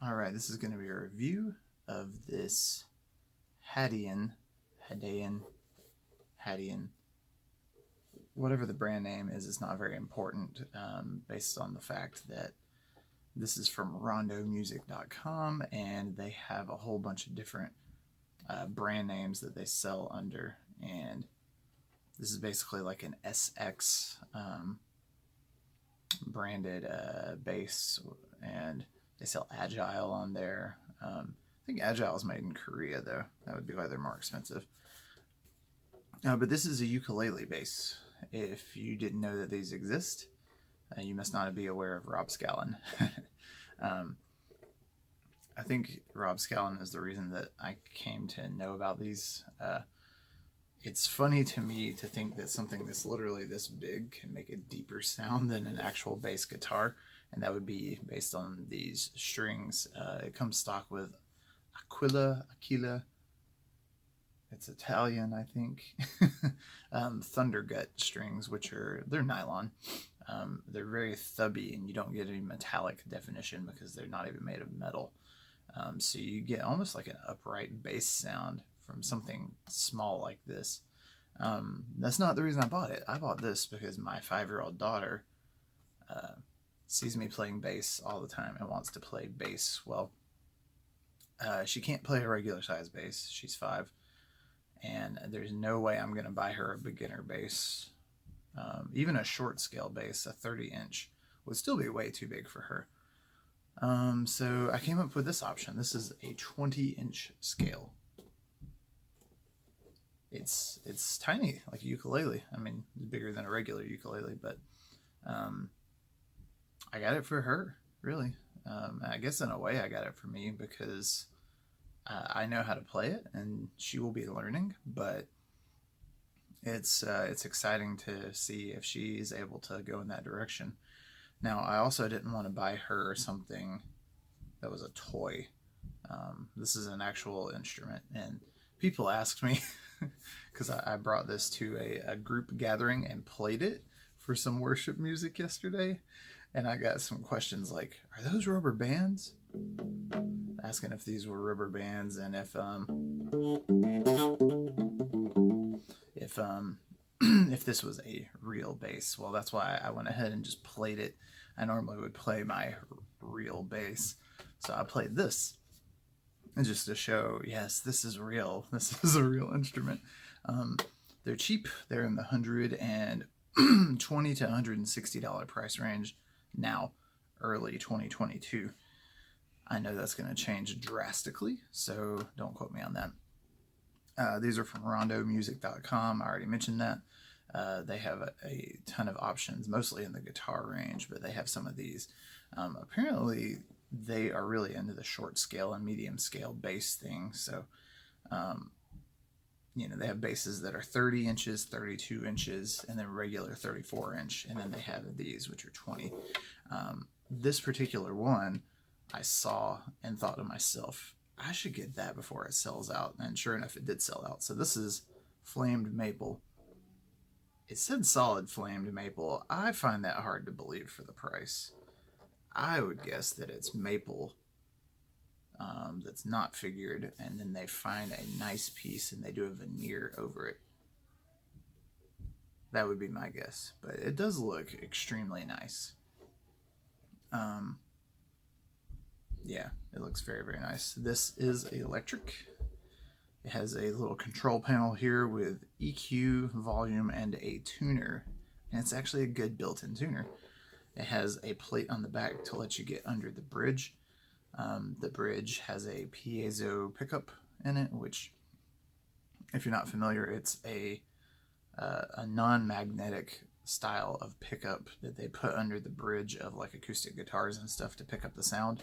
Alright, this is going to be a review of this Hadean, whatever the brand name is, it's not very important, based on the fact that this is from Rondomusic.com, and they have a whole bunch of different brand names that they sell under, and this is basically like an SX branded bass, and they sell Agile on there. I think Agile is made in Korea, though. That would be why they're more expensive. But this is a ukulele bass. If you didn't know that these exist, you must not be aware of Rob Scallon. I think Rob Scallon is the reason that I came to know about these. It's funny to me to think that something that's literally this big can make a deeper sound than an actual bass guitar, and that would be based on these strings. It comes stock with Aquila. It's Italian, I think. Thundergut strings, they're nylon. They're very thubby, and you don't get any metallic definition because they're not even made of metal. So you get almost like an upright bass sound from something small like this. That's not the reason I bought it. I bought this because my 5-year-old daughter sees me playing bass all the time and wants to play bass. Well, she can't play a regular size bass. She's 5, and there's no way I'm going to buy her a beginner bass. Even a short scale bass, a 30-inch, would still be way too big for her. So I came up with this option. This is a 20-inch scale. It's tiny, like a ukulele. I mean, bigger than a regular ukulele, but I got it for her, really. I guess in a way I got it for me because I know how to play it, and she will be learning, but it's exciting to see if she's able to go in that direction. Now, I also didn't want to buy her something that was a toy. This is an actual instrument, and people asked me, because I brought this to a group gathering and played it for some worship music yesterday, and I got some questions like, are those rubber bands? Asking if these were rubber bands, and if if if this was a real bass. Well, that's why I went ahead and just played it. I normally would play my real bass, so I played this, and just to show, yes, this is real. This is a real instrument. They're cheap. They're in the $120 to $160 price range now, early 2022. I know that's going to change drastically, so don't quote me on that. These are from Rondomusic.com. I already mentioned that. They have a ton of options, mostly in the guitar range, but they have some of these. Apparently, they are really into the short scale and medium scale bass thing. So, you know, they have basses that are 30 inches, 32 inches, and then regular 34 inch. And then they have these, which are 20. This particular one I saw and thought to myself, I should get that before it sells out. And sure enough, it did sell out. So this is flamed maple. It said solid flamed maple. I find that hard to believe for the price. I would guess that it's maple that's not figured, and then they find a nice piece and they do a veneer over it. That would be my guess, but it does look extremely nice. Yeah, it looks very, very nice. This is electric. It has a little control panel here with EQ, volume, and a tuner. And it's actually a good built-in tuner. It has a plate on the back to let you get under the bridge. The bridge has a piezo pickup in it, which, if you're not familiar, it's a non-magnetic style of pickup that they put under the bridge of like acoustic guitars and stuff to pick up the sound.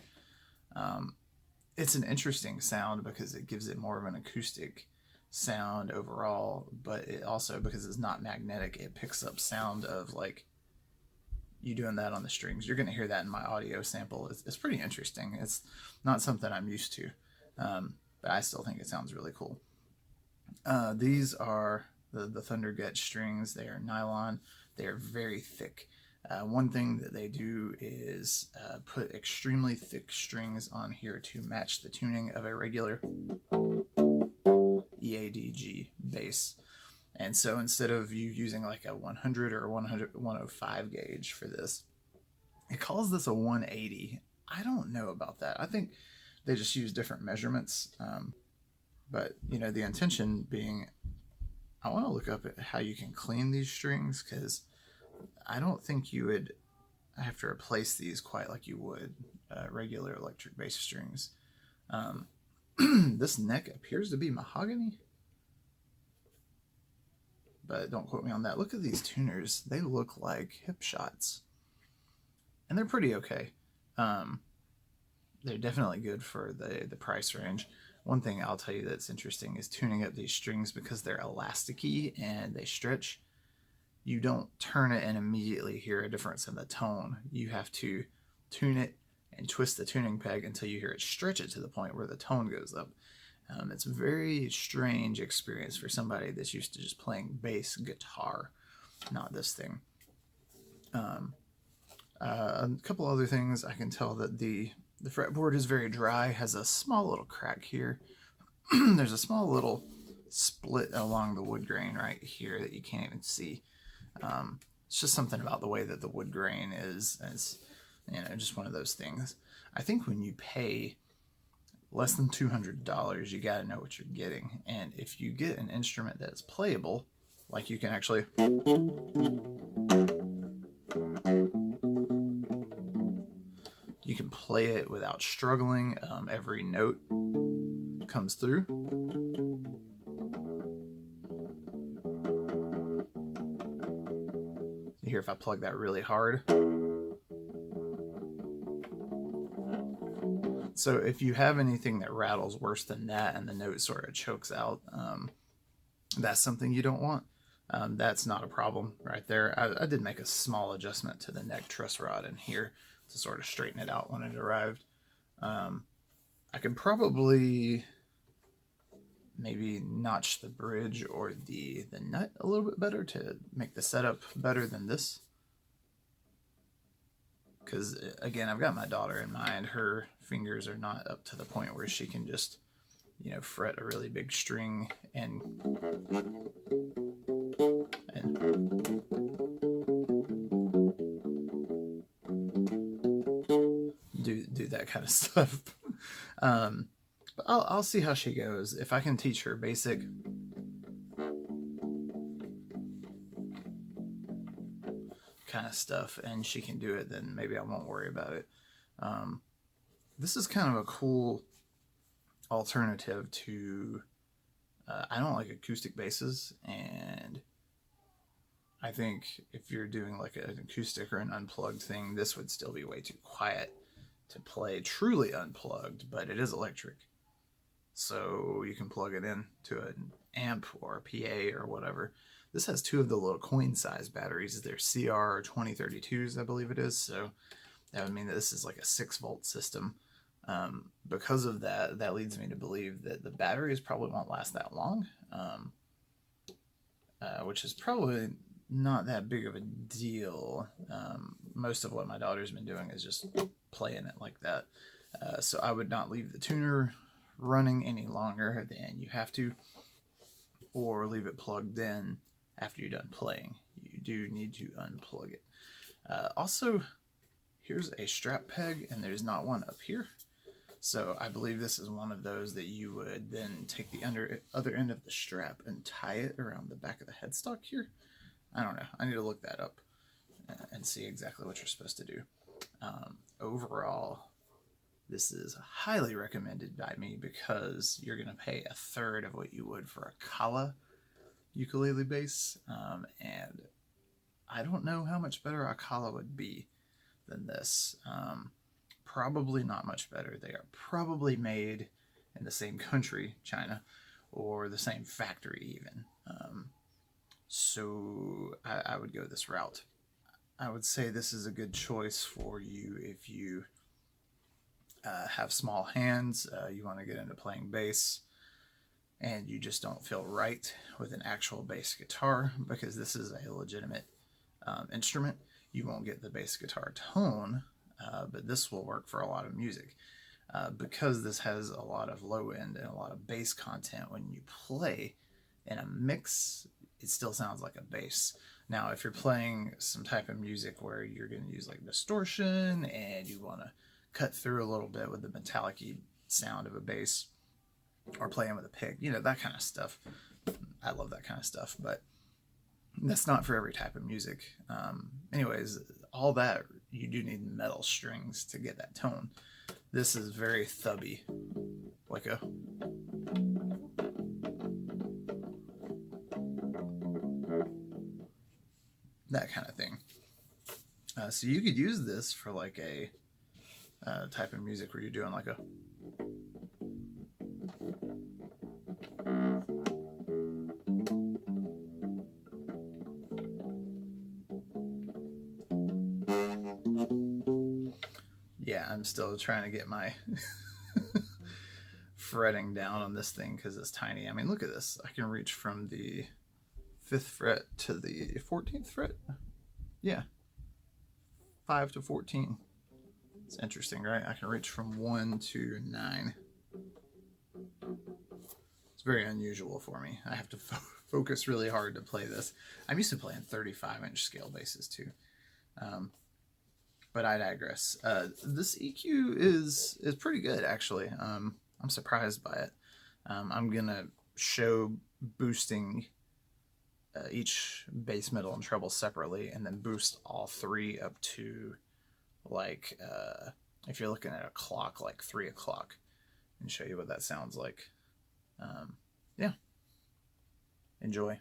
It's an interesting sound because it gives it more of an acoustic sound overall, but it also, because it's not magnetic, it picks up sound of like you doing that on the strings. You're going to hear that in my audio sample. It's pretty interesting. It's not something I'm used to, but I still think it sounds really cool. These are the Thunder Gut strings. They are nylon. They are very thick. One thing that they do is put extremely thick strings on here to match the tuning of a regular EADG bass. And so instead of you using like a 100 or 105 gauge for this, it calls this a 180. I don't know about that. I think they just use different measurements. But, you know, the intention being, I want to look up at how you can clean these strings, because I don't think you would have to replace these quite like you would regular electric bass strings. This neck appears to be mahogany, but don't quote me on that. Look at these tuners. They look like hip shots, and they're pretty okay. They're definitely good for the price range. One thing I'll tell you that's interesting is tuning up these strings, because they're elasticy and they stretch. You don't turn it and immediately hear a difference in the tone. You have to tune it and twist the tuning peg until you hear it stretch it to the point where the tone goes up. It's a very strange experience for somebody that's used to just playing bass guitar, not this thing. A couple other things. I can tell that the fretboard is very dry, has a small little crack here. There's a small little split along the wood grain right here that you can't even see. It's just something about the way that the wood grain is, you know, just one of those things. I think when you pay less than $200, you got to know what you're getting. And if you get an instrument that's playable, like you can actually, you can play it without struggling. Every note comes through. Here, if I plug that really hard. So if you have anything that rattles worse than that and the note sort of chokes out, that's something you don't want. That's not a problem right there. I did make a small adjustment to the neck truss rod in here to sort of straighten it out when it arrived. I could probably maybe notch the bridge or the nut a little bit better to make the setup better than this. Because, again, I've got my daughter in mind. Her fingers are not up to the point where she can just, you know, fret a really big string and kind of stuff. But I'll see how she goes. If I can teach her basic kind of stuff and she can do it, then maybe I won't worry about it. This is kind of a cool alternative to I don't like acoustic basses, and I think if you're doing like an acoustic or an unplugged thing, this would still be way too quiet to play truly unplugged, but it is electric. So you can plug it in to an amp or a PA or whatever. This has two of the little coin size batteries. They're CR 2032s, I believe it is. So that would mean that this is like a 6-volt system. Because of that, that leads me to believe that the batteries probably won't last that long, which is probably not that big of a deal. Most of what my daughter's been doing is just playing it like that. So I would not leave the tuner running any longer than you have to, or leave it plugged in after you're done playing. You do need to unplug it. Also, here's a strap peg, and there's not one up here. So I believe this is one of those that you would then take the other end of the strap and tie it around the back of the headstock here. I don't know. I need to look that up and see exactly what you're supposed to do. Overall, this is highly recommended by me because you're going to pay a third of what you would for a Kala ukulele bass. And I don't know how much better a Kala would be than this. Probably not much better. They are probably made in the same country, China, or the same factory even. So I would go this route. I would say this is a good choice for you if you have small hands, you want to get into playing bass, and you just don't feel right with an actual bass guitar, because this is a legitimate instrument. You won't get the bass guitar tone, but this will work for a lot of music. Because this has a lot of low end and a lot of bass content, when you play in a mix, it still sounds like a bass. Now, if you're playing some type of music where you're going to use like distortion and you want to cut through a little bit with the metallic-y sound of a bass, or playing with a pick, you know, that kind of stuff. I love that kind of stuff, but that's not for every type of music. Anyways, all that, you do need metal strings to get that tone. This is very thubby, like a that kind of thing. So you could use this for like a type of music where you're doing like a yeah, I'm still trying to get my fretting down on this thing because it's tiny. I mean, look at this. I can reach from the 5th fret to the 14th fret. Yeah, 5 to 14. It's interesting, right? I can reach from 1 to 9. It's very unusual for me. I have to focus really hard to play this. I'm used to playing 35-inch scale basses too. But I digress. This EQ is pretty good, actually. I'm surprised by it. I'm going to show boosting each bass, middle, and treble separately, and then boost all three up to, like, if you're looking at a clock, like 3 o'clock, and show you what that sounds like. Yeah. Enjoy.